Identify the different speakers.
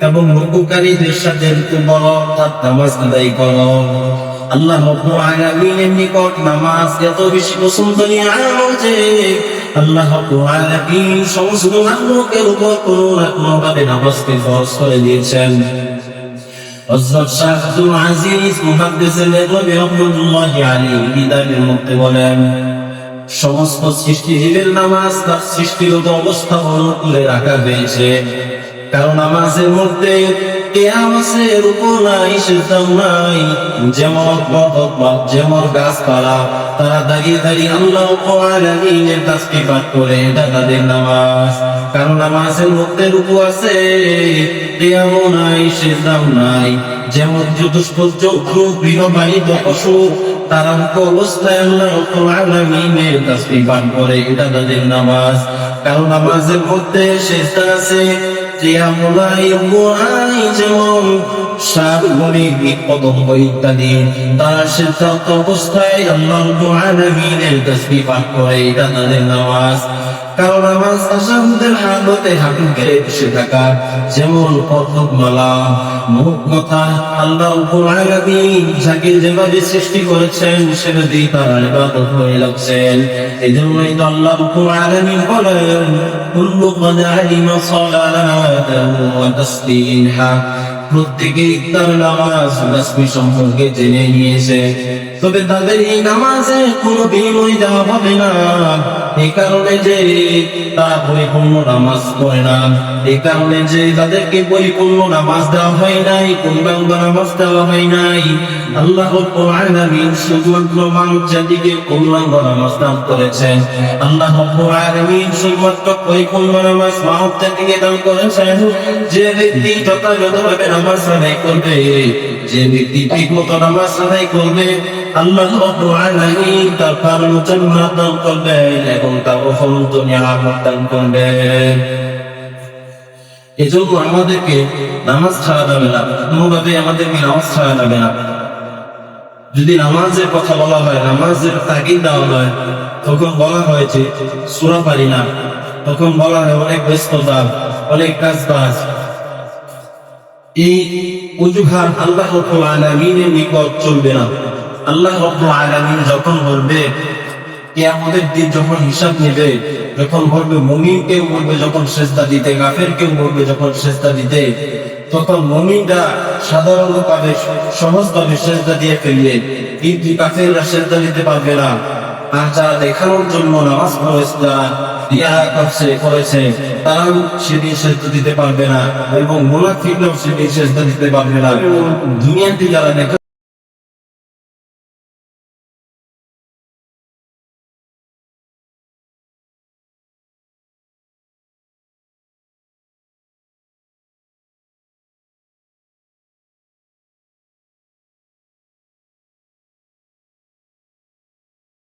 Speaker 1: এবং রুকুকারীদের সাথে রুকু করো অর্থাৎ নামাজ আদায় করো। আল্লাহ রাব্বুল আলামিনের নিকট নামাজ এত বেশি পছন্দনীয় আমল যে আল্লাহ রাব্বুল আলামিন সমস্ত মাখলুকের উপর কোনো না কোনোভাবে নামাজকে ফরজ করে দিয়েছেন। হযরত শাহ আব্দুল আজিজ মুহাদ্দিস নেববী রাহমাতুল্লাহি আলাইহি বিদায়ের মধ্যে বলেন, সমস্ত সৃষ্টিজীবের নামাজ তার সৃষ্টিগত অবস্থা অনুকূলে রাখা হয়েছে। কারণ নামাজের মধ্যে কিয়াম আছে, রুকু নাই, সিজদা নাই। যেমন গাছপালা তারা দাঁড়িয়ে দাঁড়িয়ে আল্লাহ রাব্বুল আলামিনের তাসবিহ পাঠ করে, এটা তাদের নামাজ। কারণ নামাজের মধ্যে রুকু আছে, কিয়াম নাই, সিজদা নাই। যেমন চতুষ্পদ গৃহপালিত পশু তারা অবস্থায় আল্লাহ রাব্বুল আলামিনের তাসবিহ পাঠ করে, এটা তাদের নামাজ। কারণ নামাজের মধ্যে সিজদা আছে, কিয়াম নাই, রুকু নাই। যেমন সাপ, গরু, কীটপতঙ্গ ইত্যাদি তারা সিজদারত অবস্থায় আল্লাহ রাব্বুল আলামিনের তাসবিহ পাঠ করে, এটা তাদের নামাজ। কারণ নামাজ তাশাহুদের হালতে হাঁটুকে বসে থাকা। যেমন পর্বতমালা, মুখ কথা আল্লাহ রাব্বুল আলামিন যাকে যেভাবে সৃষ্টি করেছেন সেভাবেই তারা ইবাদত করে লাগছেন। এজন্যই তো আল্লাহ রাব্বুল আলামিন বলেন, কুল্লু মান আলিমা সালাতাহু ওয়া তাসবিহা, প্রত্যেকেই তার নামাজ তাসবিহ সম্পর্কে জেনে নিয়েছে, তবে তাদের এই নামাজে কোনো বিনিময় দেওয়া হবে না। এই কারণে যে তারা পরিপূর্ণ নামাজ পড়ে না, এই কারণে যে তাদেরকে পরিপূর্ণ নামাজ দেওয়া হয় নাই, পূর্ণাঙ্গ নামাজ দেওয়া হয় নাই। আল্লাহ রাব্বুল আলামিন শুধুমাত্র মানব জাতিকে পূর্ণাঙ্গ নামাজ দান করেছেন। আল্লাহ রাব্বুল আলামিন শুধুমাত্র পরিপূর্ণ নামাজ মানব জাতিকে দান করেছেন। যে ব্যক্তি যথাযথভাবে নামাজ আদায় করবে, যে ব্যক্তি ঠিকমতো নামাজ আদায় করবে, আল্লাহ রাব্বুল আলামিন তার কারণে জান্নাত দান করবেন এবং তার অফুরন্ত নিয়ামত দান করবেন। এজন্য আমাদেরকে নামাজ ছাড়া যাবে না, কোনোভাবে আমাদেরকে নামাজ ছাড়া যাবে না। যদি নামাজের কথা বলা হয়, নামাজের তাগিদ দেওয়া হয়, তখন বলা হয় যে সূরা পারি না, তখন বলা হয় অনেক ব্যস্ততা, অনেক কাজবাজ। এই অজুহাত আল্লাহ রাব্বুল আলামিনের নিকট চলবে না। আল্লাহ রাব্বুল আলামিন যখন বলবে, কিয়ামতের দিন যখন হিসাব নেবে, যখন বলবে মুমিনকেও বলবে যখন সেজদা দিতে, কাফেরকেও বলবে যখন সেজদা দিতে, তখন মুমিনরা সাধারণভাবে সহজভাবে সেজদা দিয়ে ফেলবে, কিন্তু কাফেররা সেজদা দিতে পারবে না। আর যারা দেখানোর জন্য নামাজ করেছে তারাও সেদিন সেজদা দিতে পারবে না, এবং মুনাফিকরাও সেদিন সেজদা দিতে পারবে না। দুনিয়াতে যারা দেখা